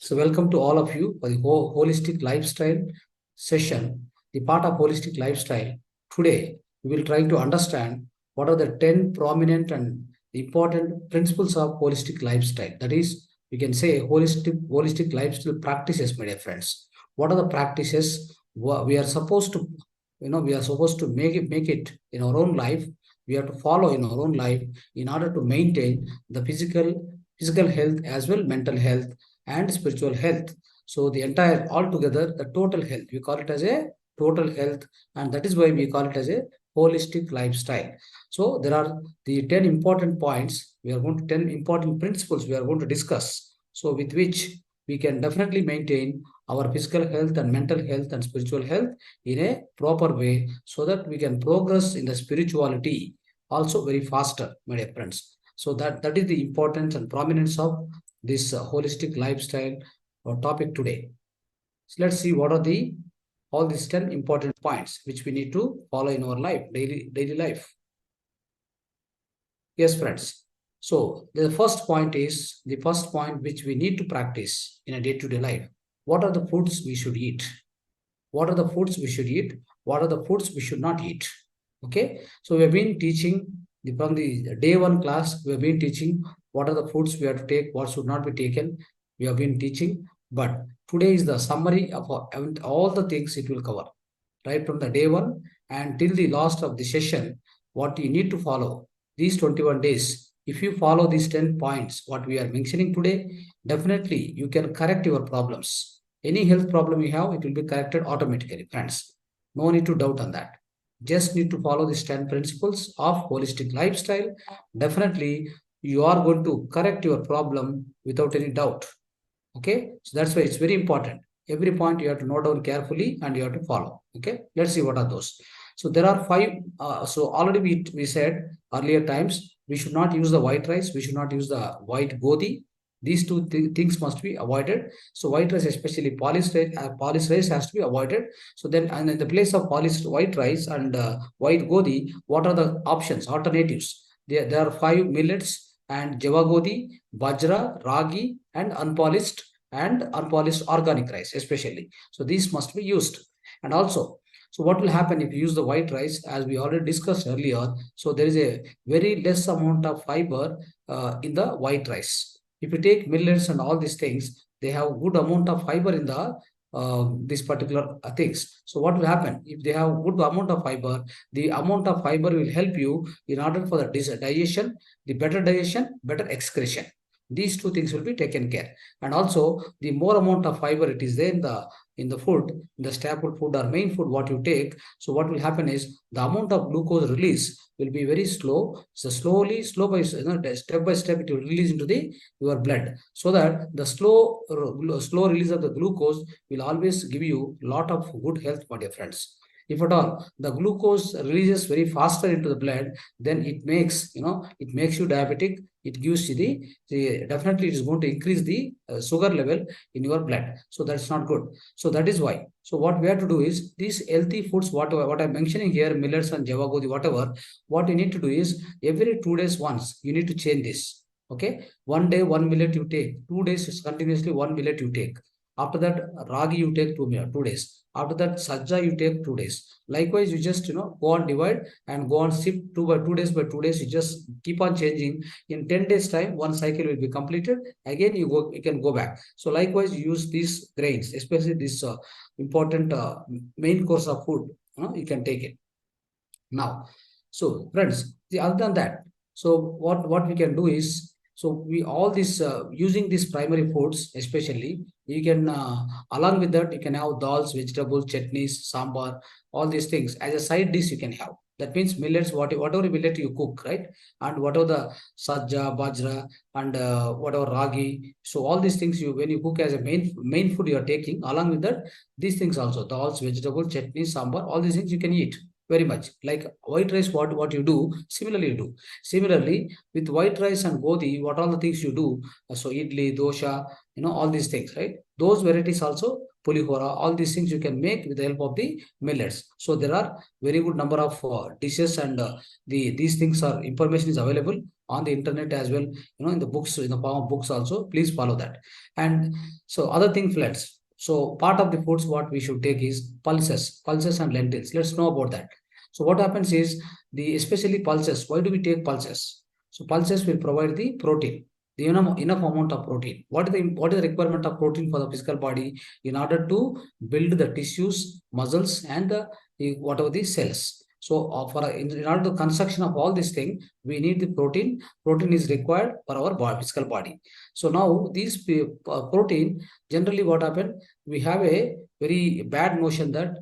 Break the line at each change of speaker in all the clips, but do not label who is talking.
So welcome to all of you for the holistic lifestyle session, the part of holistic lifestyle. Today, we will try to understand what are the 10 prominent and important principles of holistic lifestyle. That is, we can say holistic lifestyle practices, my dear friends. What are the practices we are supposed to, we are supposed to make it in our own life. We have to follow in our own life in order to maintain the physical health as well mental health and spiritual health. So the entire altogether, the total health, we call it as a total health, and that is why we call it as a holistic lifestyle. So there are the 10 important points. We are going to 10 important principles we are going to discuss. So with which we can definitely maintain our physical health and mental health and spiritual health in a proper way so that we can progress in the spirituality also very faster, my dear friends. So that is the importance and prominence of this holistic lifestyle topic today. So let's see what are the all these 10 important points which we need to follow in our life, daily life. Yes, friends. So the first point which we need to practice in a day-to-day life. What are the foods we should eat? What are the foods we should eat? What are the foods we should not eat? Okay. So we have been teaching from the day one class, we have been teaching what are the foods we have to take, what should not be taken. We have been teaching, but today is the summary of all the things it will cover, right from the day one and till the last of the session, what you need to follow these 21 days. If you follow these 10 points, what we are mentioning today, definitely you can correct your problems. Any health problem you have, it will be corrected automatically, friends. No need to doubt on that. Just need to follow these 10 principles of holistic lifestyle. Definitely, you are going to correct your problem without any doubt. Okay, so that's why it's very important. Every point you have to note down carefully and you have to follow. Okay, let's see what are those. So there are five. So already we said earlier times we should not use the white rice. We should not use the white godi. These two things must be avoided. So white rice, especially polished rice has to be avoided. So then, and in the place of polished white rice and white godi, what are the options, alternatives? There are five millets and java godi, bajra, ragi, and unpolished organic rice, especially. So these must be used. And also, so what will happen if you use the white rice, as we already discussed earlier? So there is a very less amount of fiber in the white rice. If you take millets and all these things, they have good amount of fiber in the these particular things. So what will happen if they have good amount of fiber? The amount of fiber will help you in order for the digestion, the better digestion, better excretion. These two things will be taken care. And also, the more amount of fiber it is there in the food, the staple food or main food what you take. So what will happen is the amount of glucose release will be very slow. So slow by step by step it will release into the your blood, so that the slow release of the glucose will always give you lot of good health, my dear friends. If at all the glucose releases very faster into the blood, then it makes it makes you diabetic. It gives you the definitely it is going to increase the sugar level in your blood. So that's not good. So that is why. So what we have to do is these healthy foods, what I'm mentioning here, millets and java godi, whatever. What you need to do is every 2 days once you need to change this. Okay, one day one millet you take, 2 days continuously one millet you take. After that, ragi you take 2 days. After that, sajja you take 2 days. Likewise, you just go on divide and go on shift 2 days by 2 days. You just keep on changing. In 10 days time, one cycle will be completed. Again, you can go back. So likewise, you use these grains, especially this important main course of food. You can take it now. So friends, other than that, so what we can do is, so we all this using these primary foods, especially you can along with that you can have dals, vegetables, chutneys, sambar, all these things as a side dish you can have. That means millets, whatever millet you cook, right? And whatever the sajja, bajra, and whatever ragi. So all these things you when you cook as a main food you are taking. Along with that, these things also dals, vegetable, chutney, sambar, all these things you can eat very much. Like white rice, what you do, similarly you do. Similarly, with white rice and godi, what all the things you do, so idli, dosha, all these things, right? Those varieties also, pulihora, all these things you can make with the help of the millets. So there are very good number of dishes and these things are information is available on the internet as well, in the books, in the form of books also. Please follow that. And so other thing, friends. So part of the foods what we should take is pulses and lentils. Let's know about that. So what happens is the especially pulses. Why do we take pulses? So pulses will provide the protein, the enough amount of protein. What is the requirement of protein for the physical body in order to build the tissues, muscles, and whatever the cells. So in order to construction of all these things, we need the protein. Protein is required for our physical body. So now these protein, generally what happened, we have a very bad notion that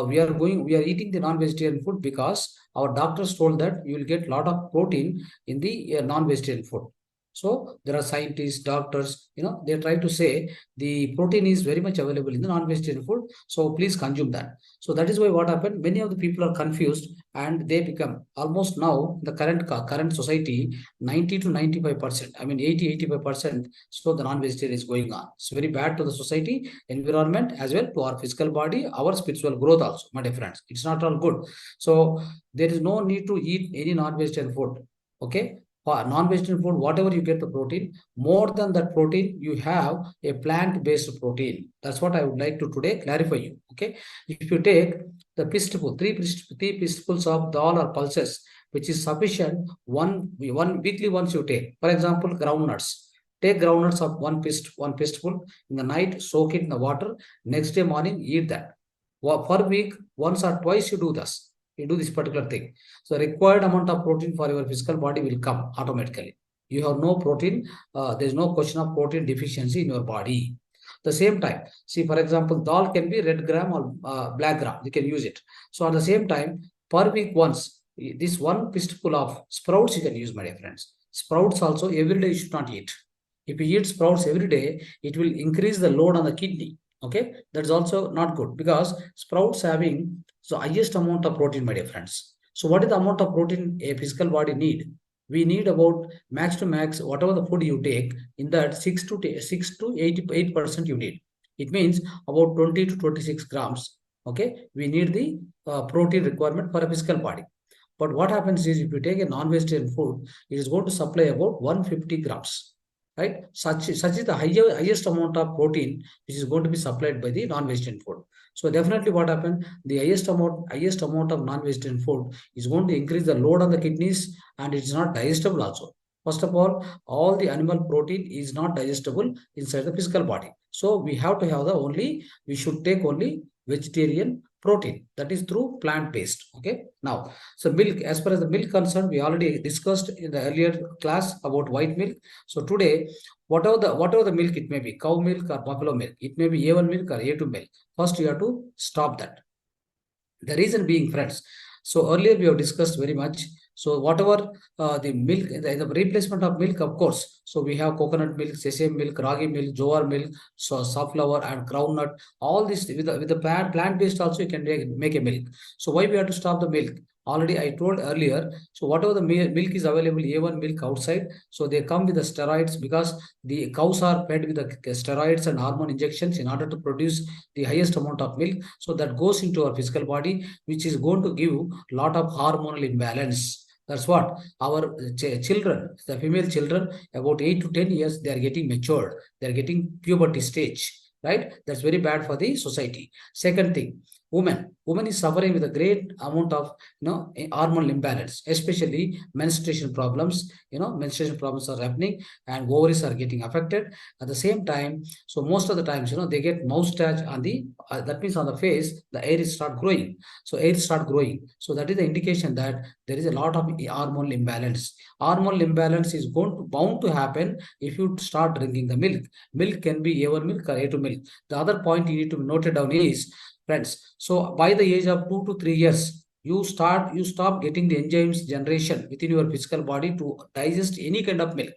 we are eating the non-vegetarian food because our doctors told that you will get a lot of protein in the non-vegetarian food. So there are scientists, doctors, they try to say the protein is very much available in the non-vegetarian food. So please consume that. So that is why what happened, many of the people are confused and they become almost now the current society, 90 to 95%, I mean 80-85%. So the non-vegetarian is going on. It's very bad to the society, environment, as well to our physical body, our spiritual growth also, my dear friends. It's not all good. So there is no need to eat any non-vegetarian food. Okay. For non-vegetarian food, whatever you get the protein, more than that protein, you have a plant-based protein. That's what I would like to today clarify you. Okay. If you take the fistful, three fistfuls of dal or pulses, which is sufficient, one weekly once you take. For example, groundnuts. Take groundnuts of one fistful in the night, soak it in the water. Next day morning, eat that. Per week, once or twice you do this. You do this particular thing. So required amount of protein for your physical body will come automatically. You have no protein. There's no question of protein deficiency in your body. The same time, see, for example, dal can be red gram or black gram. You can use it. So at the same time, per week once, this one fistful of sprouts you can use, my dear friends. Sprouts also every day you should not eat. If you eat sprouts every day, it will increase the load on the kidney. Okay, that's also not good because sprouts having so highest amount of protein, my dear friends. So what is the amount of protein a physical body need? We need about max to max, whatever the food you take, in that 6 to 8% you need. It means about 20 to 26 grams. Okay, we need the protein requirement for a physical body. But what happens is if you take a non-vegetarian food, it is going to supply about 150 grams. Right? Such is the highest amount of protein which is going to be supplied by the non-vegetarian food. So definitely what happened, the highest amount of non-vegetarian food is going to increase the load on the kidneys and it's not digestible also. First of all the animal protein is not digestible inside the physical body. So we have to have we should take only vegetarian protein, that is through plant-based. Okay. Now, so milk, as far as the milk concerned, we already discussed in the earlier class about white milk. So today, whatever the milk it may be, cow milk or buffalo milk, it may be A1 milk or A2 milk. First, you have to stop that. The reason being, friends, so earlier we have discussed very much. So whatever the milk, the replacement of milk, of course. So we have coconut milk, sesame milk, ragi milk, jowar milk, so safflower and groundnut. All this with the plant based also you can make a milk. So why we have to stop the milk? Already I told earlier. So whatever the milk is available, A1 milk outside. So they come with the steroids because the cows are fed with the steroids and hormone injections in order to produce the highest amount of milk. So that goes into our physical body, which is going to give a lot of hormonal imbalance. That's what our children, the female children, about 8 to 10 years, they are getting matured. They are getting puberty stage, right? That's very bad for the society. Second thing, women is suffering with a great amount of hormonal imbalance, especially menstruation problems. Menstruation problems are happening and ovaries are getting affected at the same time. So most of the times, they get moustache on the that means on the face, the hair is start growing. So hair start growing. So that is the indication that there is a lot of hormonal imbalance. Hormonal imbalance is bound to happen if you start drinking the milk. Milk can be A1 milk or A2 milk. The other point you need to note it down is, friends, so by the age of 2 to 3 years, you stop getting the enzymes generation within your physical body to digest any kind of milk,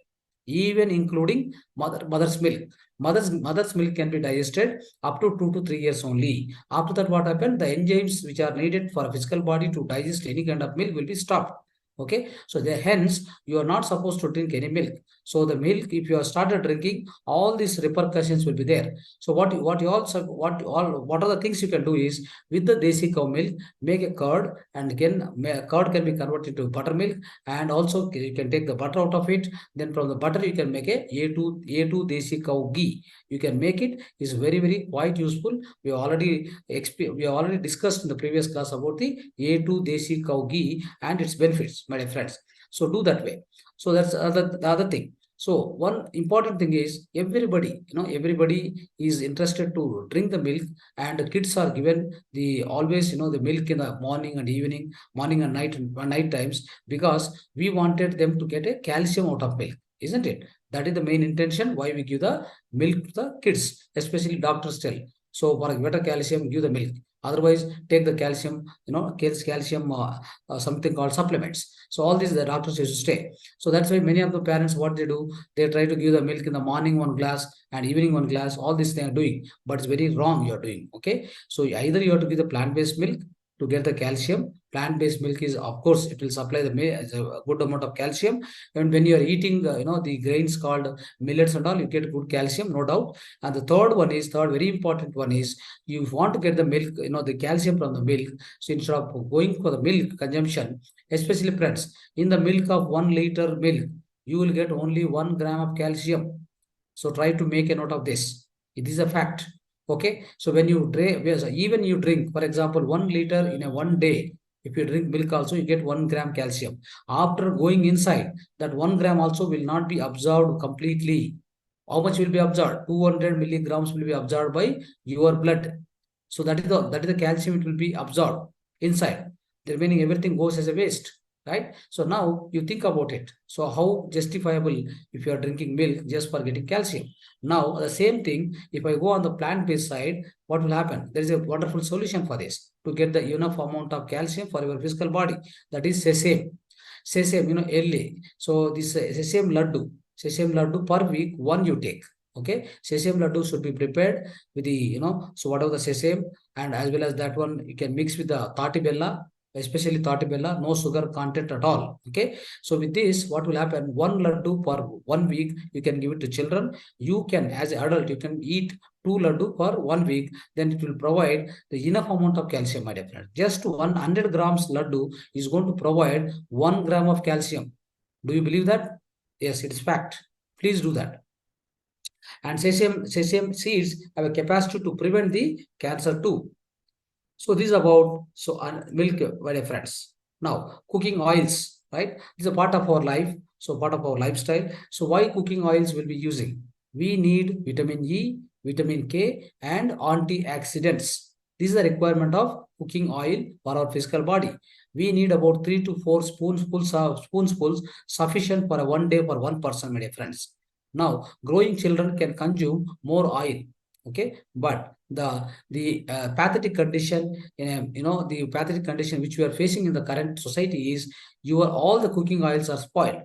even including mother's milk. Mother's milk can be digested up to 2 to 3 years only. After that, what happened? The enzymes which are needed for a physical body to digest any kind of milk will be stopped. Okay, so hence you are not supposed to drink any milk. So the milk, if you have started drinking, all these repercussions will be there. So what are the things you can do is, with the desi cow milk, make a curd, and again curd can be converted to buttermilk, and also you can take the butter out of it. Then from the butter you can make a A2 desi cow ghee. You can make it. Is very quite useful. We have already discussed in the previous class about the A2 desi cow ghee and its benefits, my dear friends. So do that way. So that's the other thing. So one important thing is, everybody is interested to drink the milk, and the kids are given the always, the milk in the morning and evening, morning and night times, because we wanted them to get a calcium out of milk, isn't it? That is the main intention why we give the milk to the kids, especially doctors tell. So for better calcium, give the milk. Otherwise, take the calcium, calcium, something called supplements. So all these the doctors used to stay. So that's why many of the parents, what they do, they try to give the milk in the morning one glass and evening one glass. All this they are doing, but it's very wrong. You are doing, okay. So either you have to give the plant-based milk to get the calcium. Plant-based milk is, of course, it will supply a good amount of calcium. And when you are eating, the grains called millets and all, you get good calcium, no doubt. And the third very important one is, you want to get the milk, the calcium from the milk. So instead of going for the milk consumption, especially friends, in the milk of 1 liter milk, you will get only 1 gram of calcium. So try to make a note of this. It is a fact. Okay. So when you drink, even you drink, for example, 1 liter in a one day, if you drink milk also, you get 1 gram calcium. After going inside, that 1 gram also will not be absorbed completely. How much will be absorbed? 200 milligrams will be absorbed by your blood. So that is the calcium, it will be absorbed inside. The remaining everything goes as a waste, right? So now you think about it. So how justifiable if you are drinking milk just for getting calcium? Now the same thing, if I go on the plant-based side, what will happen? There is a wonderful solution for this to get the enough amount of calcium for your physical body. That is sesame. Sesame, early. So this sesame laddu per week, one you take. Okay, sesame laddu should be prepared with the, so whatever the sesame, and as well as that one, you can mix with the tati bella, especially tati bella, no sugar content at all. Okay, so with this, what will happen? One laddu per 1 week, you can give it to children. You can, as an adult, you can eat 2 laddu per 1 week. Then it will provide the enough amount of calcium, my dear friend. Just 100 grams laddu is going to provide 1 gram of calcium. Do you believe that? Yes, it is fact. Please do that. And sesame seeds have a capacity to prevent the cancer too. So this is about milk, my dear friends. Now cooking oils, right? This is a part of our life. So part of our lifestyle. So why cooking oils will be using? We need vitamin E, vitamin K, and antioxidants. This is the requirement of cooking oil for our physical body. We need about 3 to 4 spoonfuls sufficient for a one day for one person, my dear friends. Now, growing children can consume more oil, okay, but the pathetic condition, the pathetic condition which we are facing in the current society is, all the cooking oils are spoiled.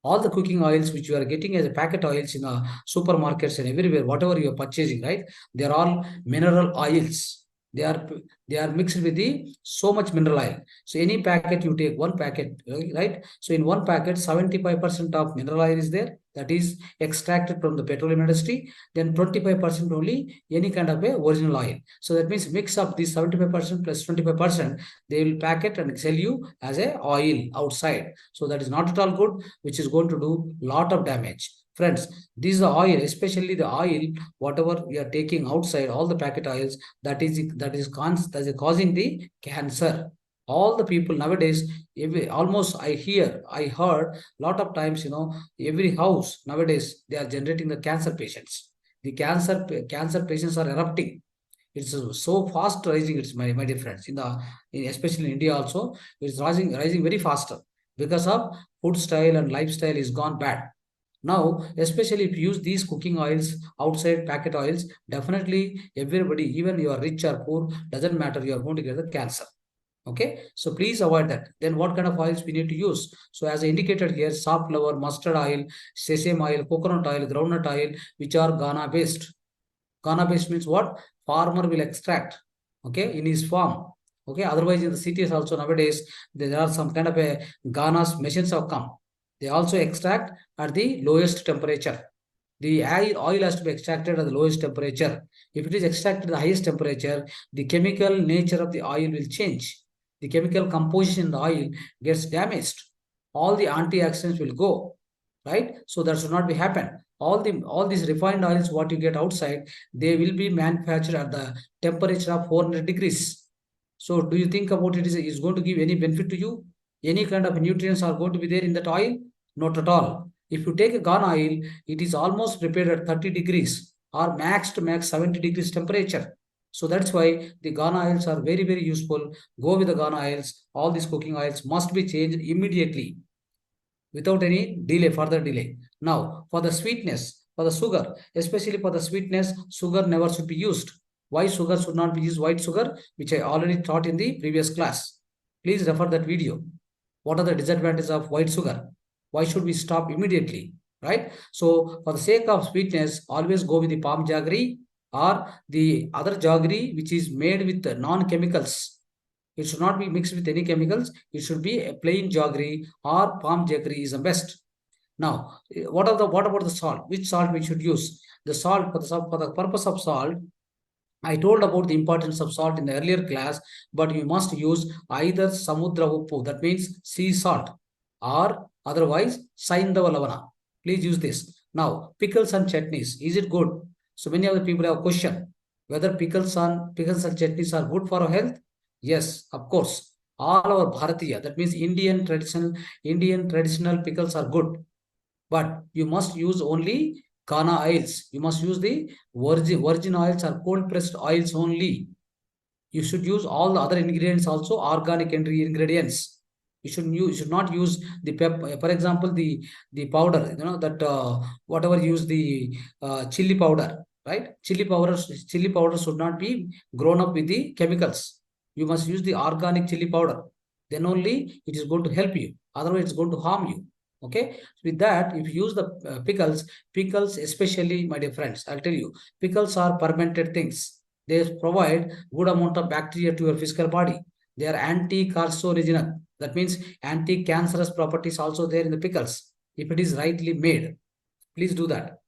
All the cooking oils which you are getting as a packet oils in supermarkets and everywhere, whatever you are purchasing, right? They are all mineral oils. They are mixed with the so much mineral oil. So any packet you take, one packet, right? So in one packet, 75% of mineral oil is there. That is extracted from the petroleum industry. Then 25% only any kind of a original oil. So that means mix up this 75% plus 25%. They will pack it and sell you as a oil outside. So that is not at all good, which is going to do lot of damage. Friends, this is the oil, especially the oil, whatever we are taking outside, all the packet oils, that is causing the cancer. All the people nowadays, almost I heard lot of times, every house nowadays, they are generating the cancer patients. The cancer patients are erupting. It's so fast rising. It's my dear friends, especially in India also, it's rising very faster because of food style and lifestyle is gone bad. Now, especially if you use these cooking oils, outside packet oils, definitely everybody, even you are rich or poor, doesn't matter, you are going to get the cancer. Okay, so please avoid that. Then what kind of oils we need to use? So as I indicated here, safflower, mustard oil, sesame oil, coconut oil, groundnut oil, which are Ghana based. Ghana based means what? Farmer will extract, okay, in his farm. Okay, otherwise in the cities also nowadays, there are some kind of a Ghana's machines have come. They also extract at the lowest temperature. The oil has to be extracted at the lowest temperature. If it is extracted at the highest temperature, the chemical nature of the oil will change. The chemical composition in the oil gets damaged. All the antioxidants will go, right? So that should not be happen. All these refined oils, what you get outside, they will be manufactured at the temperature of 400 degrees. So do you think about it is going to give any benefit to you? Any kind of nutrients are going to be there in that oil? Not at all. If you take a gun oil, it is almost prepared at 30 degrees or max to max 70 degrees temperature. So that's why the gun oils are very, very useful. Go with the gun oils. All these cooking oils must be changed immediately without any delay, further delay. Now, for the sweetness, for the sugar, especially for the sweetness, sugar never should be used. Why sugar should not be used? White sugar, which I already taught in the previous class. Please refer that video. What are the disadvantages of white sugar? Why should we stop immediately? Right? So, for the sake of sweetness, always go with the palm jaggery or the other jaggery, which is made with non-chemicals. It should not be mixed with any chemicals. It should be a plain jaggery or palm jaggery is the best. Now, what about the salt? Which salt we should use? The salt for the purpose of salt, I told about the importance of salt in the earlier class, but you must use either samudra uppu, that means sea salt, or otherwise saindava lavana. Please use this. Now, pickles and chutneys, is it good? So many of the people have a question whether pickles and chutneys are good for our health. Yes, of course. All our Bharatiya, that means Indian traditional pickles are good, but you must use only Ghana oils. You must use the virgin oils or cold pressed oils only. You should use all the other ingredients also, organic ingredients. You should not use the for example, the powder, that whatever use the chili powder, right? Chili powder should not be grown up with the chemicals. You must use the organic chili powder. Then only it is going to help you. Otherwise, it's going to harm you. Okay. With that, if you use the pickles, especially, my dear friends, I'll tell you, pickles are fermented things. They provide good amount of bacteria to your physical body. They are anti-carcinogenic. That means anti-cancerous properties also there in the pickles, if it is rightly made. Please do that.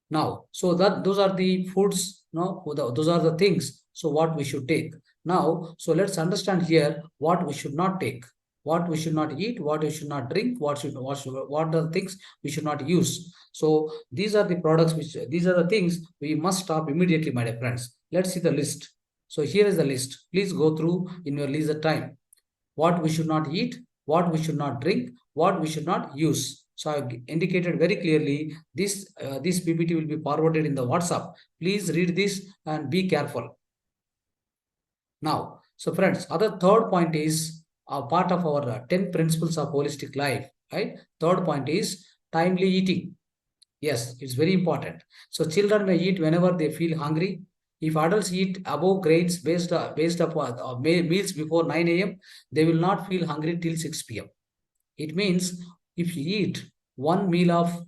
Now, so that those are the foods, those are the things. So what we should take. Now, so let's understand here what we should not take, what we should not eat, what we should not drink, what are the things we should not use. So these are the products these are the things we must stop immediately, my dear friends. Let's see the list. So here is the list. Please go through in your leisure time. What we should not eat, what we should not drink, what we should not use. So I indicated very clearly this PPT will be forwarded in the WhatsApp. Please read this and be careful. Now, so friends, other third point is a part of our 10 principles of holistic life, right? Third point is timely eating. Yes, it's very important. So children may eat whenever they feel hungry. If adults eat above grades based upon meals before 9 a.m., they will not feel hungry till 6 p.m. It means if you eat one meal of,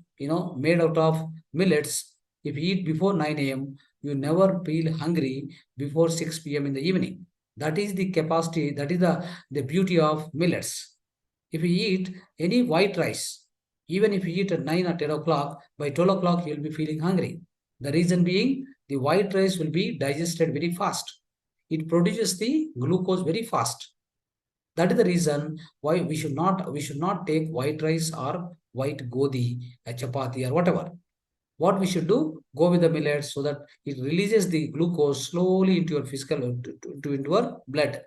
made out of millets, if you eat before 9 a.m., you never feel hungry before 6 p.m. in the evening. That is the capacity, that is the beauty of millets. If you eat any white rice, even if you eat at 9 or 10 o'clock, by 12 o'clock, you'll be feeling hungry. The reason being, the white rice will be digested very fast. It produces the glucose very fast. That is the reason why we should not take white rice or white godi, a chapati or whatever. What we should do, go with the millets so that it releases the glucose slowly into your into your blood,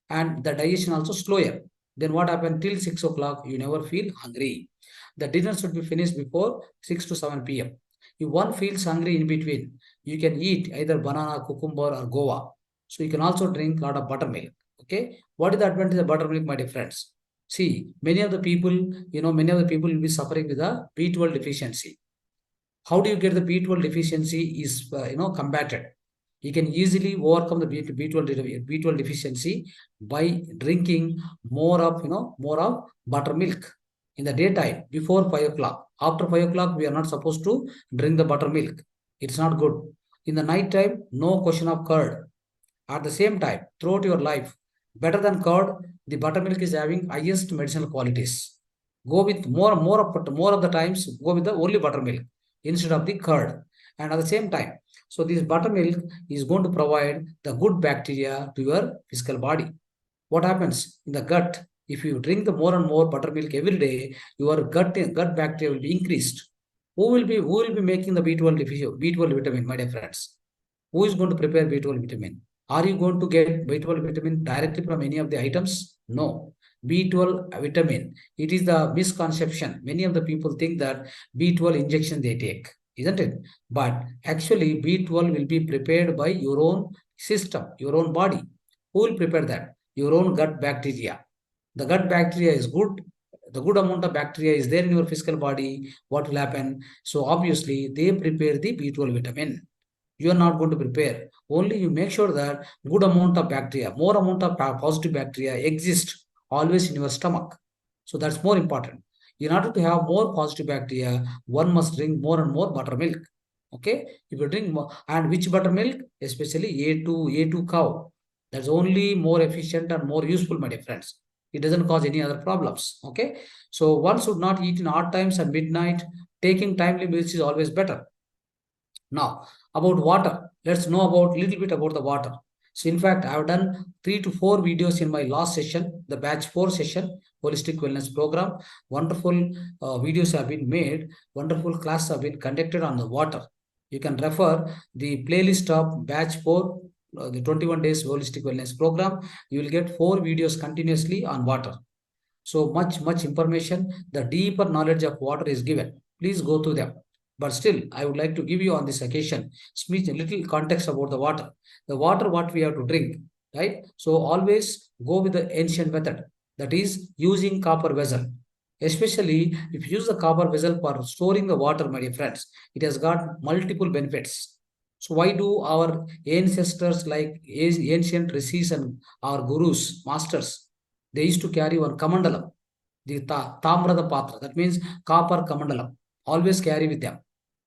and the digestion also slower. Then what happened till 6 o'clock, you never feel hungry. The dinner should be finished before 6 to 7 p.m. If one feels hungry in between, you can eat either banana, cucumber, or guava. So you can also drink a lot of buttermilk. Okay. What is the advantage of buttermilk, my dear friends? See, many of the people will be suffering with a B12 deficiency. How do you get the B12 deficiency is, combated? You can easily overcome the B12 deficiency by drinking more of buttermilk in the daytime before 5 o'clock. After 5 o'clock, we are not supposed to drink the buttermilk. It's not good. In the night time, no question of curd. At the same time, throughout your life, better than curd, the buttermilk is having highest medicinal qualities. Go with more of the times, go with the only buttermilk instead of the curd. And at the same time, so this buttermilk is going to provide the good bacteria to your physical body. What happens in the gut? If you drink the more and more buttermilk every day, your gut bacteria will be increased. Who will be making the B12 vitamin, my dear friends? Who is going to prepare B12 vitamin? Are you going to get B12 vitamin directly from any of the items? No. B12 vitamin, it is the misconception. Many of the people think that B12 injection they take, isn't it? But actually, B12 will be prepared by your own system, your own body. Who will prepare that? Your own gut bacteria. The gut bacteria is good. The good amount of bacteria is there in your physical body. What will happen? So obviously, they prepare the B12 vitamin. You are not going to prepare. Only you make sure that good amount of bacteria, more amount of positive bacteria exist always in your stomach. So that's more important. In order to have more positive bacteria, one must drink more and more buttermilk. Okay, if you drink more, and which buttermilk, especially A2 cow, that's only more efficient and more useful, my dear friends. It doesn't cause any other problems. Okay, so one should not eat in odd times and midnight. Taking timely meals is always better. Now, about water, let's know about little bit about the water. So, in fact, I have done 3 to 4 videos in my last session, the batch 4 session, holistic wellness program. Wonderful videos have been made. Wonderful classes have been conducted on the water. You can refer the playlist of batch 4, the 21 days holistic wellness program. You will get 4 videos continuously on water. So much information, the deeper knowledge of water is given. Please go through them. But still, I would like to give you on this occasion, speech a little context about the water. The water, what we have to drink, right? So always go with the ancient method, that is using copper vessel. Especially if you use the copper vessel for storing the water, my dear friends, it has got multiple benefits. So why do our ancestors like ancient rishis and our gurus, masters, they used to carry one kamandalam, the tamrada patra, that means copper kamandalam, always carry with them.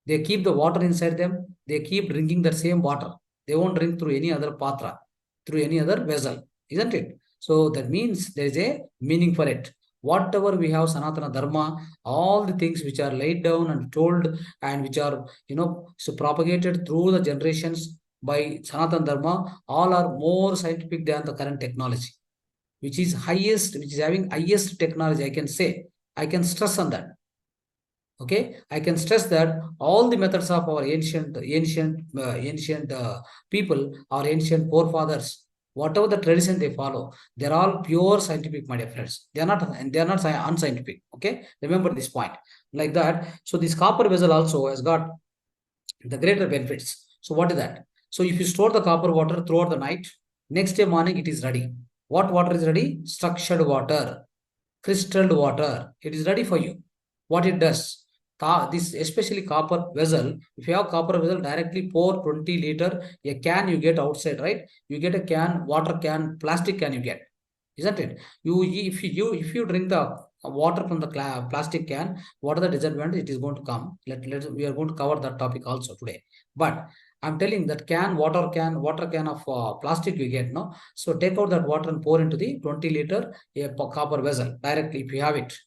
They keep the water inside them, they keep drinking the same water. They won't drink through any other patra, through any other vessel, isn't it? So that means there is a meaning for it. Whatever we have Sanatana Dharma, all the things which are laid down and told and which are, so propagated through the generations by Sanatana Dharma, all are more scientific than the current technology, which is highest, which is having highest technology, I can say. I can stress on that. Okay, I can stress that all the methods of our ancient people, our ancient forefathers, whatever the tradition they follow, they're all pure scientific, my dear friends. They are not unscientific. Okay, remember this point. Like that. So this copper vessel also has got the greater benefits. So what is that? So if you store the copper water throughout the night, next day morning it is ready. What water is ready? Structured water, crystalled water. It is ready for you. What it does? This especially copper vessel. If you have copper vessel, directly pour 20 liter a can you get outside, right? You get a can, water can, plastic can you get, isn't it? If you drink the water from the plastic can, what are the disadvantages? It is going to come. We are going to cover that topic also today. But I'm telling that water can of plastic you get, no? So take out that water and pour into the 20 liter copper vessel directly if you have it.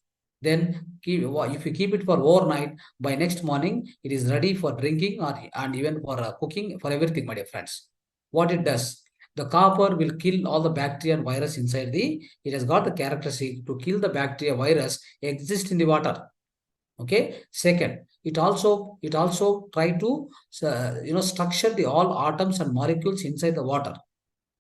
Then if you keep it for overnight, by next morning it is ready for drinking and even for cooking, for everything, my dear friends. What it does? The copper will kill all the bacteria and virus inside it has got the characteristic to kill the bacteria virus exist in the water. Okay. Second, it also try to structure the all atoms and molecules inside the water,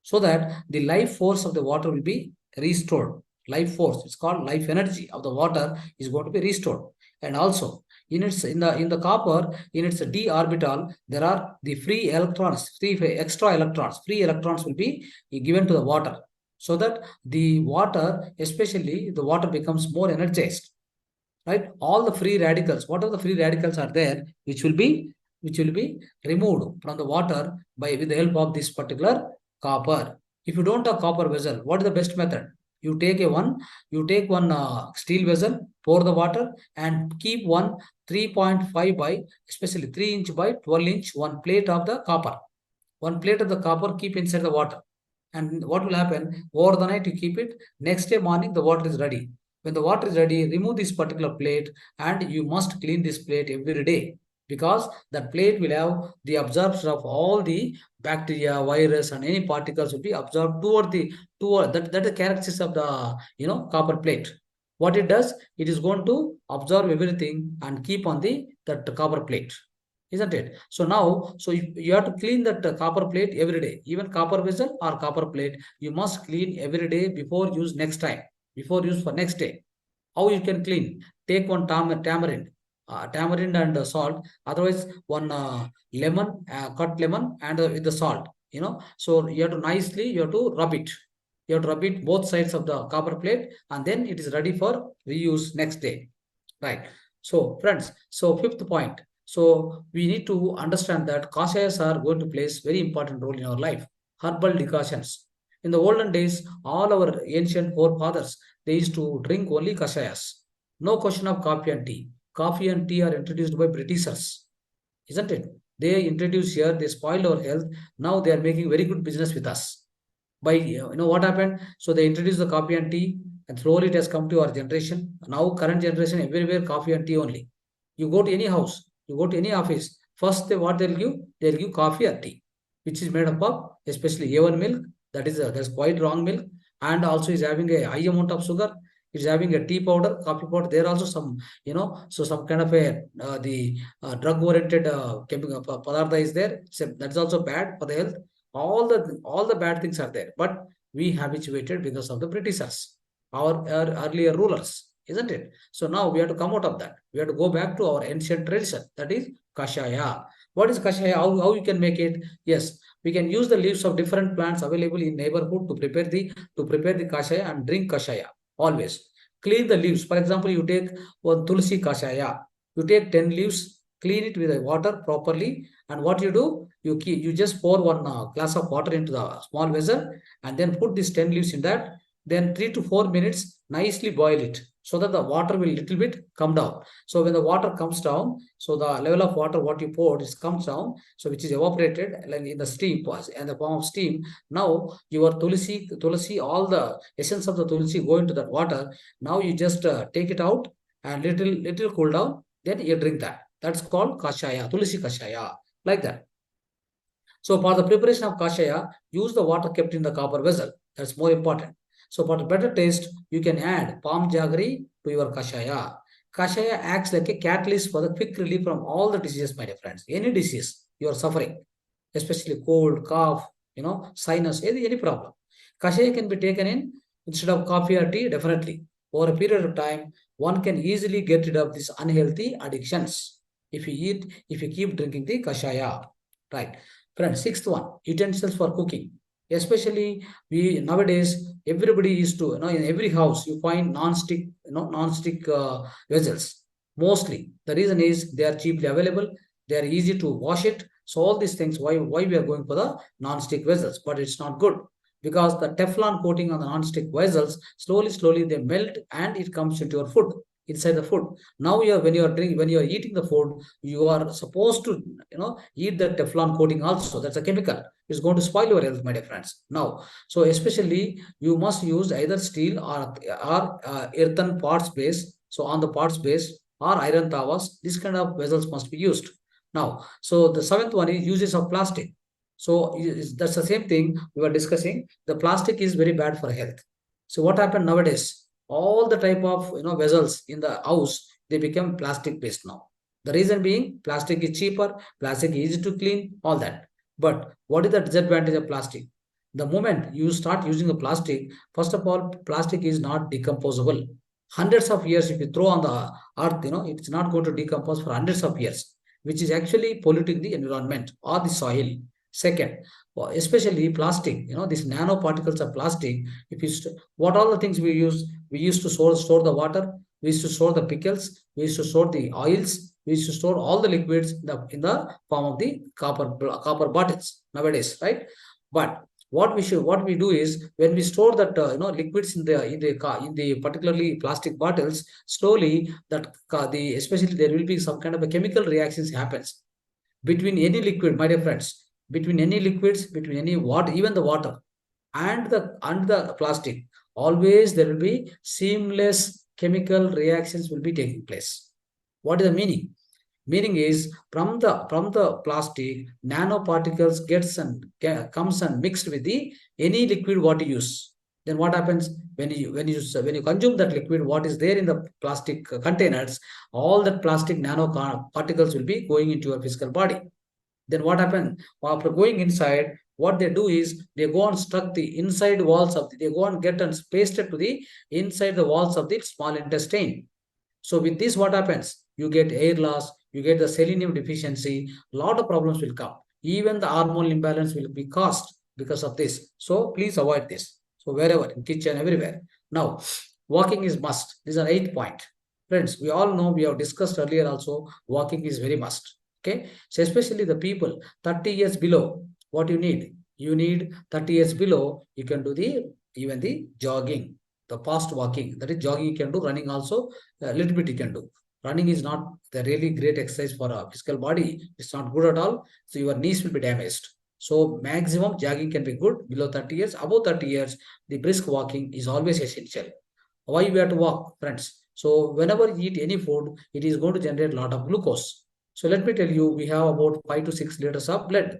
so that the life force of the water will be restored. Life force, it's called life energy of the water, is going to be restored. And also in the copper, in its d orbital, there are the free electrons, free electrons will be given to the water, so that the water, especially the water, becomes more energized, right? All the free radicals, whatever the free radicals are there, which will be removed from the water by with the help of this particular copper. If you don't have copper vessel, what is the best method? You take one steel vessel, pour the water, and keep one 3.5 by, especially 3 inch by 12 inch, one plate of the copper. One plate of the copper, keep inside the water. And what will happen? Over the night, you keep it. Next day morning, the water is ready. When the water is ready, remove this particular plate and you must clean this plate every day, because that plate will have the absorption of all the bacteria, virus, and any particles will be absorbed toward that the characteristics of the copper plate. What it does, it is going to absorb everything and keep on that copper plate, isn't it? So now, so you have to clean that copper plate every day. Even copper vessel or copper plate, you must clean every day before use next time, before use for next day. How you can clean? Take one tamarind and salt. Otherwise, one lemon, cut lemon, and with the salt. So you have to nicely, you have to rub it. You have to rub it both sides of the copper plate, and then it is ready for reuse next day. Right. So, friends, so fifth point. So we need to understand that kashayas are going to play a very important role in our life. Herbal decoctions. In the olden days, all our ancient forefathers, they used to drink only kashayas. No question of coffee and tea. Coffee and tea are introduced by Britishers, isn't it? They introduced here, they spoiled our health. Now they are making very good business with us. By what happened? So they introduced the coffee and tea, and slowly it has come to our generation. Now, current generation, everywhere coffee and tea only. You go to any house, you go to any office, first what they'll give? They'll give coffee or tea, which is made up of especially A1 milk. That's quite wrong milk, and also is having a high amount of sugar. It's having a tea powder, coffee powder. There are also some, so some kind of a the drug-oriented chemical padartha is there. So that's also bad for the health. All the bad things are there, but we habituated because of the Britishers, our earlier rulers, isn't it? So now we have to come out of that. We have to go back to our ancient tradition, that is kashaya. What is kashaya? How you can make it? Yes, we can use the leaves of different plants available in neighborhood to prepare the kashaya and drink kashaya. Always clean the leaves. For example, you take one tulsi kashaya. You take 10 leaves, clean it with the water properly, and what you do, you just pour one glass of water into the small vessel, and then put these 10 leaves in that. Then 3 to 4 minutes, nicely boil it so that the water will little bit come down. So when the water comes down, so the level of water what you poured is comes down, so which is evaporated like in the steam and the form of steam. Now your tulsi, all the essence of the tulsi go into that water. Now you just take it out and little cool down. Then you drink that. That's called kashaya, tulsi kashaya, like that. So for the preparation of kashaya, use the water kept in the copper vessel. That's more important. So for the better taste, you can add palm jaggery to your kashaya. Kashaya acts like a catalyst for the quick relief from all the diseases, my dear friends. Any disease you are suffering, especially cold, cough, sinus, any problem. Kashaya can be taken in instead of coffee or tea, definitely. Over a period of time, one can easily get rid of these unhealthy addictions if you keep drinking the kashaya. Right. Friends, sixth one, utensils for cooking. Especially we nowadays, everybody used to, in every house you find non-stick vessels. Mostly, the reason is they are cheaply available, they are easy to wash it. So all these things, why we are going for the non-stick vessels, but it's not good because the Teflon coating on the non-stick vessels slowly they melt and it comes into your food, inside the food. Now when you are eating the food, you are supposed to eat the Teflon coating also. That's a chemical. It's going to spoil your health, my dear friends. Now, so especially you must use either steel or earthen pots base. So on the pots base or iron tawas, this kind of vessels must be used. Now, so the seventh one is uses of plastic. So that's the same thing we were discussing. The plastic is very bad for health. So what happened nowadays? All the type of vessels in the house, they become plastic based now. The reason being plastic is cheaper, plastic is easy to clean, all that. But what is the disadvantage of plastic? The moment you start using the plastic, first of all, plastic is not decomposable. Hundreds of years, if you throw on the earth, it's not going to decompose for hundreds of years, which is actually polluting the environment or the soil. Second, especially plastic, these nanoparticles of plastic. If you what all the things we used to store the water, we used to store the pickles, we used to store the oils, we used to store all the liquids in the form of the copper bottles nowadays, right? But what we do is when we store that liquids in the particularly plastic bottles, slowly especially there will be some kind of a chemical reactions happens between any liquid, my dear friends. between any liquids, between any water, even the water and the plastic, always there will be seamless chemical reactions will be taking place. What is the meaning? Meaning is from the plastic, nanoparticles comes and mixed with the any liquid what you use. Then what happens when you consume that liquid? What is there in the plastic containers? All that plastic nanoparticles will be going into your physical body. Then what happens after going inside? What they do is they go and struck the inside walls of they go and get and pasted to the inside the walls of the small intestine. So with this, what happens? You get air loss, you get the selenium deficiency, a lot of problems will come. Even the hormonal imbalance will be caused because of this. So please avoid this. So wherever, in kitchen, everywhere. Now, walking is must. This is an 8th point. Friends, we all know, we have discussed earlier also, walking is very must. Okay. So especially the people 30 years below, what you need? You need 30 years below, you can do even the jogging, the fast walking. That is jogging you can do, running also a little bit you can do. Running is not the really great exercise for a physical body. It's not good at all. So your knees will be damaged. So maximum jogging can be good below 30 years. Above 30 years, the brisk walking is always essential. Why we have to walk, friends? So whenever you eat any food, it is going to generate a lot of glucose. So let me tell you, we have about 5 to 6 liters of blood.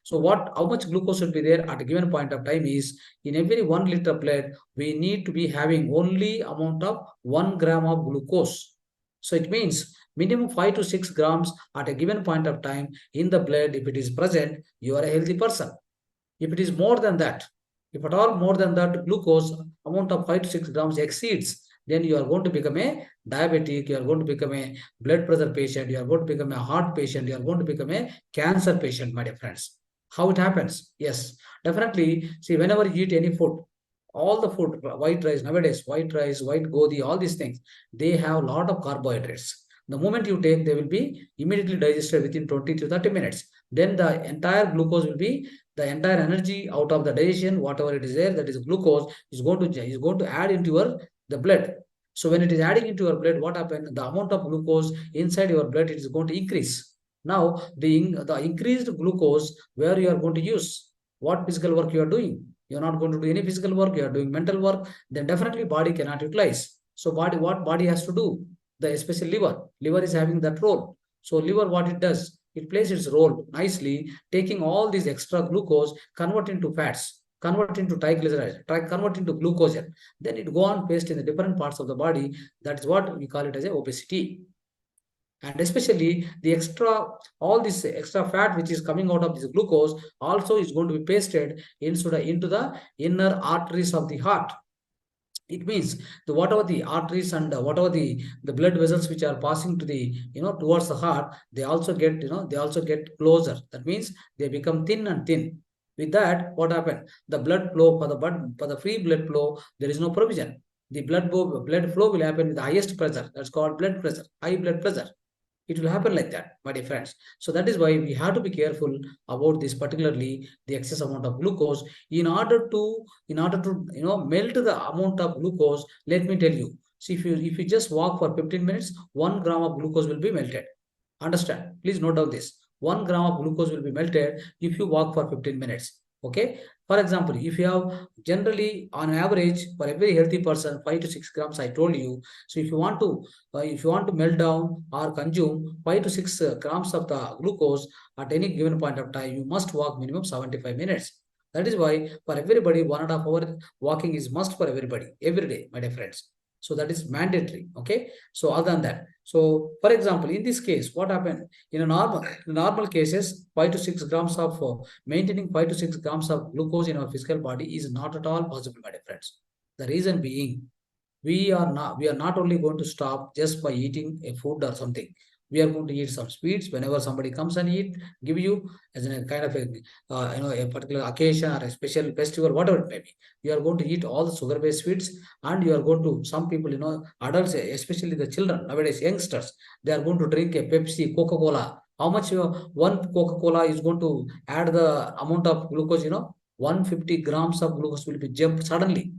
So how much glucose should be there at a given point of time is, in every 1 liter blood, we need to be having only amount of 1 gram of glucose. So it means minimum 5 to 6 grams at a given point of time in the blood. If it is present, you are a healthy person. If it is more than that, if at all more than that glucose amount of 5 to 6 grams exceeds, then you are going to become a diabetic, you are going to become a blood pressure patient, you are going to become a heart patient, you are going to become a cancer patient, my dear friends. How it happens? Yes, definitely. See, whenever you eat any food, all the food, white rice nowadays, white rice, white godi, all these things, they have a lot of carbohydrates. The moment you take, they will be immediately digested within 20 to 30 minutes. Then the entire glucose will be, the entire energy out of the digestion, whatever it is there, that is glucose, is going to add into the blood. So when it is adding into your blood, what happens? The amount of glucose inside your blood, it is going to increase. Now, the increased glucose, where you are going to use? What physical work you are doing? You are not going to do any physical work, you are doing mental work, then definitely body cannot utilize. So what body has to do? The especially liver. Liver is having that role. So liver, what it does? It plays its role nicely, taking all these extra glucose, convert into fats, convert into triglycerides, convert into glucogen. Then it go on paste in the different parts of the body. That's what we call it as a obesity. And especially the all this extra fat which is coming out of this glucose also is going to be pasted into the inner arteries of the heart. It means whatever the arteries and whatever the blood vessels which are passing to the towards the heart, they also get closer. That means they become thin and thin. With that, what happened? The blood flow for the free blood flow, there is no provision. The blood flow will happen with the highest pressure. That's called blood pressure, high blood pressure. It will happen like that, my dear friends. So that is why we have to be careful about this, particularly the excess amount of glucose. In order to melt the amount of glucose, let me tell you. See, if you just walk for 15 minutes, 1 gram of glucose will be melted. Understand? Please note down this. 1 gram of glucose will be melted if you walk for 15 minutes. Okay. For example, if you have generally on average for every healthy person 5 to 6 grams, I told you. So if you want to melt down or consume 5 to 6 grams of the glucose at any given point of time, you must walk minimum 75 minutes. That is why for everybody 1.5 hour walking is must for everybody every day, my dear friends. So that is mandatory. Okay. So other than that, so for example, in this case, what happened in a normal cases, 5 to 6 grams of maintaining 5 to 6 grams of glucose in our physical body is not at all possible, my dear friends. The reason being, we are not only going to stop just by eating a food or something. We are going to eat some sweets whenever somebody comes and give you as a kind of a particular occasion or a special festival, whatever it may be. You are going to eat all the sugar-based sweets, and you are going to, some people, adults, especially the children nowadays, youngsters, they are going to drink a Pepsi, Coca-Cola. How much one Coca-Cola is going to add the amount of glucose? 150 grams of glucose will be jumped suddenly.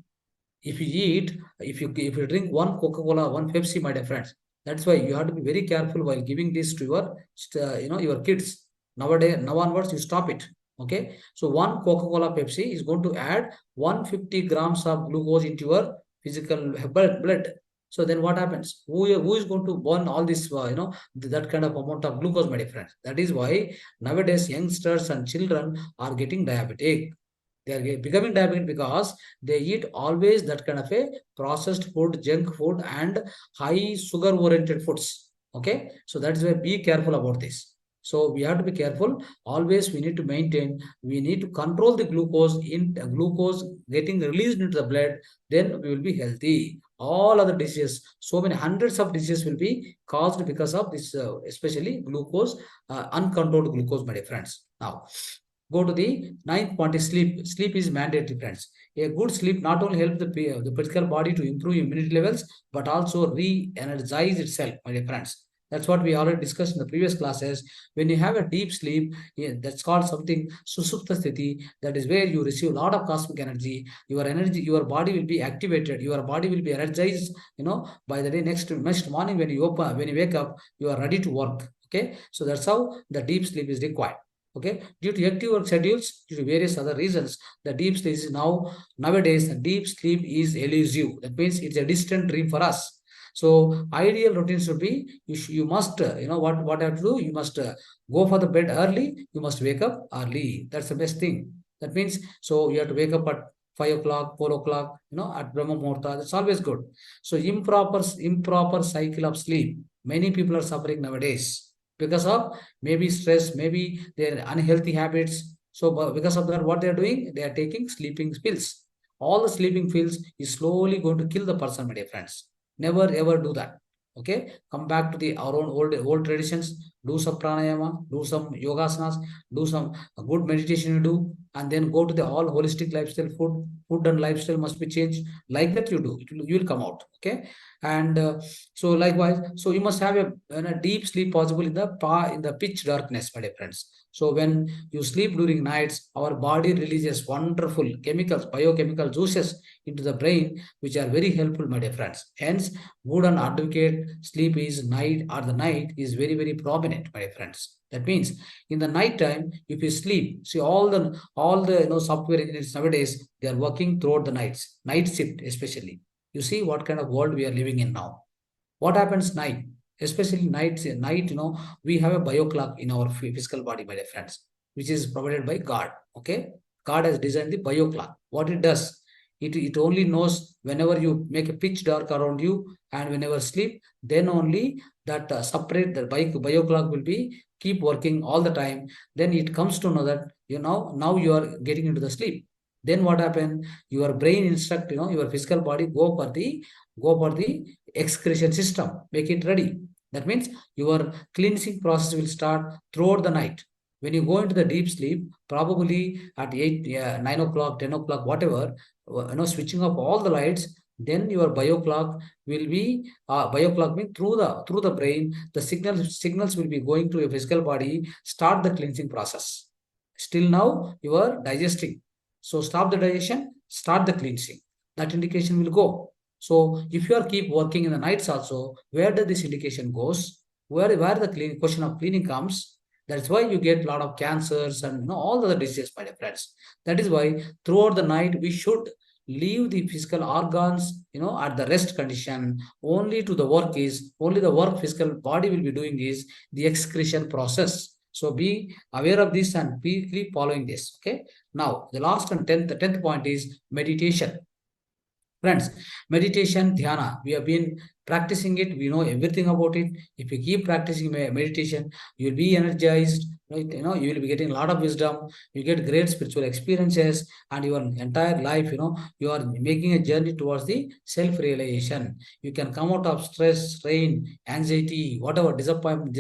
If you if you drink one Coca-Cola, one Pepsi, my dear friends. That's why you have to be very careful while giving this to your kids. Nowadays, now onwards, you stop it. Okay, so one Coca-Cola Pepsi is going to add 150 grams of glucose into your physical blood. So then what happens? Who is going to burn all this, that kind of amount of glucose, my friends? That is why nowadays youngsters and children are getting diabetic. They are becoming diabetic because they eat always that kind of a processed food, junk food, and high sugar oriented foods. Okay, so that is why be careful about this. So we have to be careful. Always we need to maintain. We need to control the glucose getting released into the blood. Then we will be healthy. All other diseases, so many hundreds of diseases will be caused because of this, especially glucose, uncontrolled glucose, my dear friends. Now, go to the ninth point is sleep. Sleep is mandatory, friends. A good sleep not only helps the physical body to improve immunity levels, but also re-energize itself, my dear friends. That's what we already discussed in the previous classes. When you have a deep sleep, yeah, that's called something susupta sthiti. That is where you receive a lot of cosmic energy. Your energy, your body will be activated. Your body will be energized. By the day next morning when you wake up, you are ready to work. Okay, so that's how the deep sleep is required. Okay, due to active work schedules, due to various other reasons, the deep sleep is nowadays the deep sleep is elusive. That means it's a distant dream for us. So ideal routine should be you must what you have to do. You must go for the bed early. You must wake up early. That's the best thing. That means so you have to wake up at 5 o'clock, 4 o'clock. At Brahma Muhurta. That's always good. So improper cycle of sleep. Many people are suffering nowadays because of maybe stress, maybe their unhealthy habits. So because of that, what they are doing, they are taking sleeping pills. All the sleeping pills is slowly going to kill the person, my dear friends. Never ever do that. Okay, come back to our own old traditions. Do some pranayama, do some yogasanas, do some good meditation you do, and then go to the all holistic lifestyle. Food and lifestyle must be changed. Like that you do, you will come out. Okay, and so likewise, so you must have a deep sleep possible in the pitch darkness, my dear friends. So when you sleep during nights, our body releases wonderful chemicals, biochemical juices into the brain, which are very helpful, my dear friends. Hence, good and advocate sleep is night or the night is very, very prominent, my dear friends. That means in the night time, if you sleep, see all the software engineers nowadays, they are working throughout the nights, night shift especially. You see what kind of world we are living in now. What happens night? Especially night, we have a bio clock in our physical body, my dear friends, which is provided by God. Okay? God has designed the bio clock. What it does, it only knows whenever you make a pitch dark around you and whenever sleep, then only that separate the bio clock will be keep working all the time. Then it comes to know that now you are getting into the sleep. Then what happened? Your brain instruct your physical body go for the excretion system, make it ready. That means your cleansing process will start throughout the night. When you go into the deep sleep, probably at 8, 9 o'clock, 10 o'clock, whatever, switching off all the lights, then your bio clock will be bio clock means through the brain, the signals will be going to your physical body, start the cleansing process. Still now you are digesting. So stop the digestion, start the cleansing. That indication will go. So if you are keep working in the nights also, where does this indication goes? Where the question of cleaning comes, that's why you get a lot of cancers and all the other diseases, my dear friends. That is why throughout the night we should leave the physical organs, at the rest condition. Only the work physical body will be doing is the excretion process. So be aware of this and keep following this. Okay. Now the last and tenth point is meditation. Friends, meditation, dhyana, we have been practicing it. We know everything about it. If you keep practicing meditation, you'll be energized. Right? You will be getting a lot of wisdom. You get great spiritual experiences, and your entire life, you are making a journey towards the self-realization. You can come out of stress, strain, anxiety, whatever disappointment.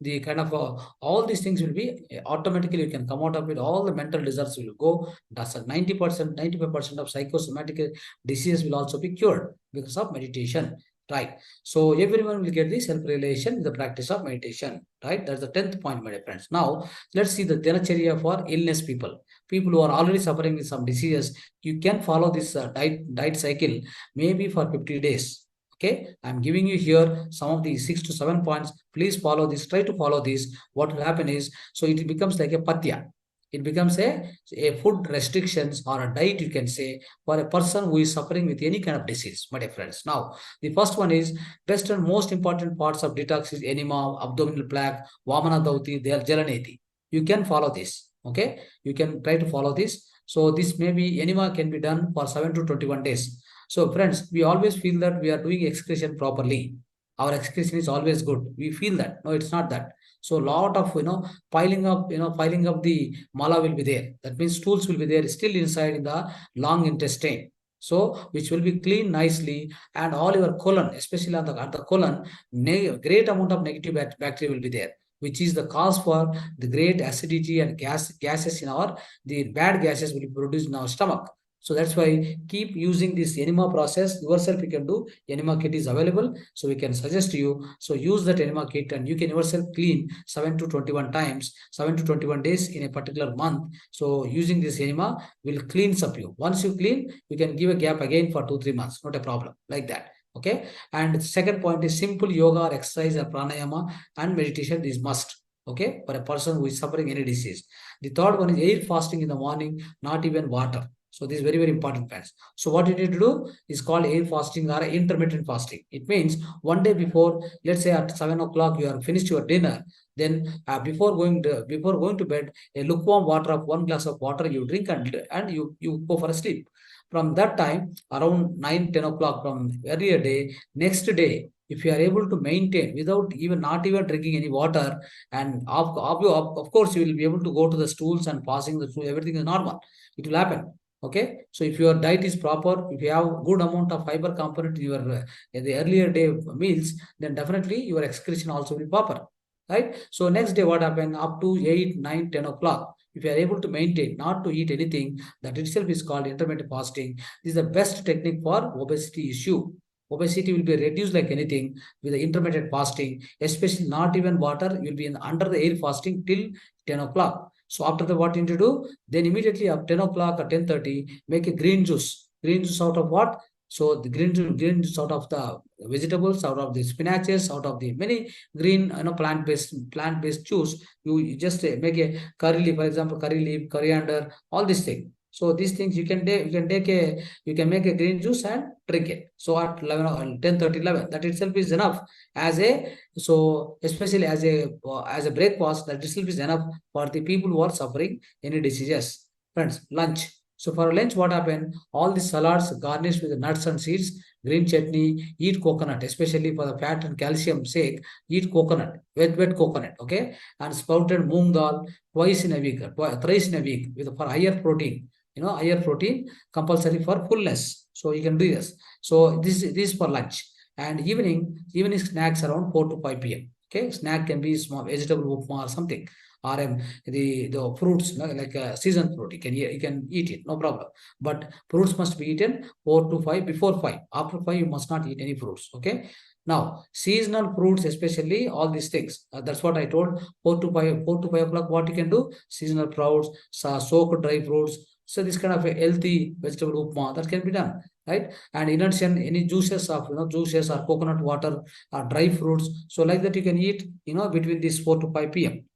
The kind of all these things will be automatically. You can come out of it. All the mental disorders will go. That's a 90%, 95% of psychosomatic disease will also be cured because of meditation. Right. So everyone will get the self-realization with the practice of meditation. Right. That's the 10th point, my dear friends. Now let's see the dinacharya for illness people. People who are already suffering with some diseases. You can follow this diet cycle maybe for 50 days. Okay, I'm giving you here some of the 6 to 7 points. Please follow this. Try to follow this. What will happen is, so it becomes like a patya. It becomes a food restrictions or a diet, you can say, for a person who is suffering with any kind of disease, my dear friends. Now, the first one is best and most important parts of detox is enema, abdominal plaque, Vamana Dauti, Jalaneti. You can follow this. Okay, you can try to follow this. So this maybe enema can be done for 7 to 21 days. So friends, we always feel that we are doing excretion properly. Our excretion is always good. We feel that. No, it's not that. So lot of piling up the mala will be there. That means stools will be there still inside in the long intestine. So which will be cleaned nicely, and all your colon, especially on at the colon, great amount of negative bacteria will be there, which is the cause for the great acidity and gases in our, the bad gases will be produced in our stomach. So that's why keep using this enema process yourself. You can do, enema kit is available, so we can suggest to you. So use that enema kit and you can yourself clean 7 to 21 times, 7 to 21 days in a particular month. So using this enema will cleanse up you. Once you clean, you can give a gap again for 2-3 months, not a problem like that. Okay. And the second point is simple yoga or exercise or pranayama and meditation is must. Okay, for a person who is suffering any disease. The third one is air fasting in the morning, not even water. So this is very, very important, friends. So what you need to do is called air fasting or intermittent fasting. It means one day before, let's say at 7 o'clock, you have finished your dinner. Then before going to bed, a lukewarm water of 1 glass of water you drink, and you go for a sleep. From that time, around 9-10 o'clock from earlier day, next day, if you are able to maintain without even not even drinking any water, and of course you will be able to go to the stools and passing the stool, everything is normal. It will happen. Okay, so if your diet is proper, if you have good amount of fiber component in your in the earlier day meals, then definitely your excretion also will be proper, right? So next day what happened up to 8, 9, 10 o'clock, if you are able to maintain not to eat anything, that itself is called intermittent fasting. This is the best technique for obesity issue. Obesity will be reduced like anything with the intermittent fasting, especially not even water. You will be under the air fasting till 10 o'clock. So after that, what you need to do? Then immediately at 10 o'clock or 10:30, make a green juice. Green juice out of what? So the green juice out of the vegetables, out of the spinaches, out of the many green, plant-based juice. You just make a curry leaf, for example, curry leaf, coriander, all these things. So these things you can make a green juice and drink it. So at 11 or 10:30, 11, that itself is enough as a, so especially as a breakfast, that itself is enough for the people who are suffering any diseases. Friends, lunch. So for lunch, what happened? All the salads garnished with nuts and seeds, green chutney, eat coconut, especially for the fat and calcium sake, eat coconut, wet coconut, okay? And sprouted moong dal twice in a week, thrice in a week with for higher protein. Higher protein compulsory for fullness. So you can do this. So this is for lunch. And evening snacks around 4 to 5 p.m. Okay, snack can be small vegetable upma or something, or the fruits like seasoned fruit. You can eat it, no problem. But fruits must be eaten 4 to 5 before 5. After 5, you must not eat any fruits. Okay. Now, seasonal fruits, especially all these things. That's what I told. 4 to 5 o'clock. What you can do? Seasonal fruits, soaked dry fruits. So this kind of a healthy vegetable upma that can be done, right? And in addition, any juices of juices or coconut water or dry fruits. So like that you can eat between this 4 to 5 p.m.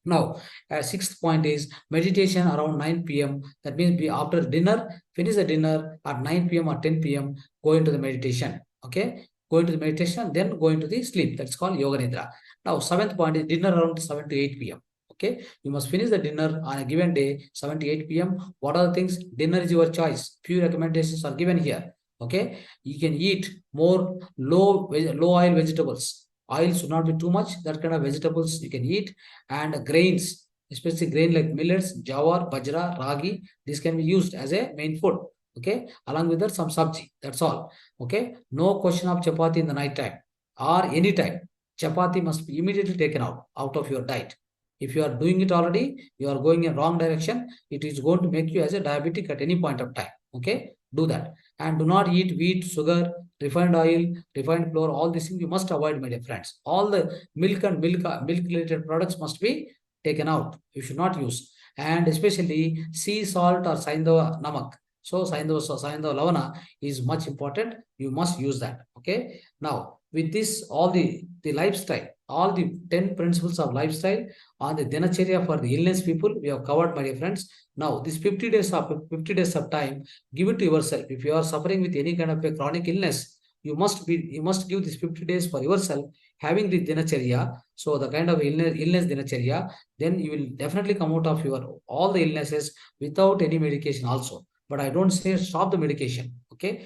Now, sixth point is meditation around 9 p.m. That means after dinner, finish the dinner at 9 p.m. or 10 p.m. Go into the meditation. Okay, go into the meditation, then go into the sleep. That's called yoga nidra. Now, seventh point is dinner around 7 to 8 p.m. Okay, you must finish the dinner on a given day, 7 to 8 p.m. What are the things? Dinner is your choice. Few recommendations are given here. Okay, you can eat more low oil vegetables. Oil should not be too much. That kind of vegetables you can eat, and grains, especially grain like millets, jawar, bajra, ragi. This can be used as a main food. Okay, along with that some sabji. That's all. Okay, no question of chapati in the night time or any time. Chapati must be immediately taken out of your diet. If you are doing it already, you are going in wrong direction. It is going to make you as a diabetic at any point of time. Okay, do that. And do not eat wheat, sugar, refined oil, refined flour, all these things you must avoid, my dear friends. All the milk and milk related products must be taken out. You should not use. And especially sea salt or saindava namak. So saindava lavana is much important. You must use that. Okay. Now, with this, all the lifestyle all the 10 principles of lifestyle on the Dinacharya for the illness people. We have covered, my dear friends. Now, this 50 days of time, give it to yourself. If you are suffering with any kind of a chronic illness, you must give this 50 days for yourself, having the Dinacharya. So the kind of illness Dinacharya, then you will definitely come out of your all the illnesses without any medication also. But I don't say stop the medication. Okay,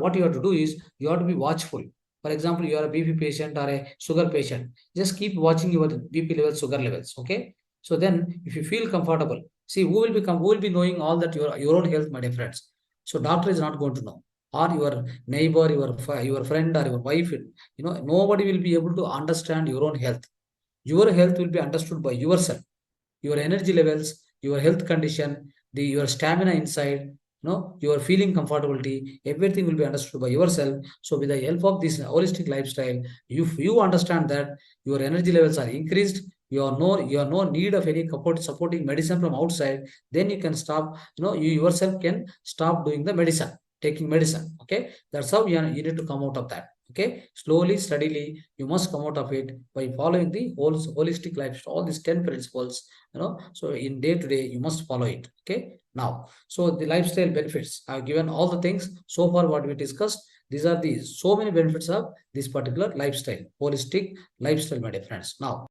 what you have to do is you have to be watchful. For example, you are a BP patient or a sugar patient. Just keep watching your BP levels, sugar levels. Okay. So then, if you feel comfortable, see who will be knowing all that your own health, my dear friends. So doctor is not going to know, or your neighbor, your friend, or your wife. Nobody will be able to understand your own health. Your health will be understood by yourself, your energy levels, your health condition, your stamina inside, your feeling comfortability, everything will be understood by yourself. So with the help of this holistic lifestyle, if you understand that your energy levels are increased, you have no need of any supporting medicine from outside, then you can stop, you yourself can stop doing the medicine, taking medicine. Okay, that's how you need to come out of that. Okay, slowly, steadily, you must come out of it by following the whole holistic lifestyle, all these 10 principles. So in day to day, you must follow it. Okay, now, so the lifestyle benefits, I've given all the things so far what we discussed. These are the so many benefits of this particular lifestyle, holistic lifestyle, my dear friends. Now,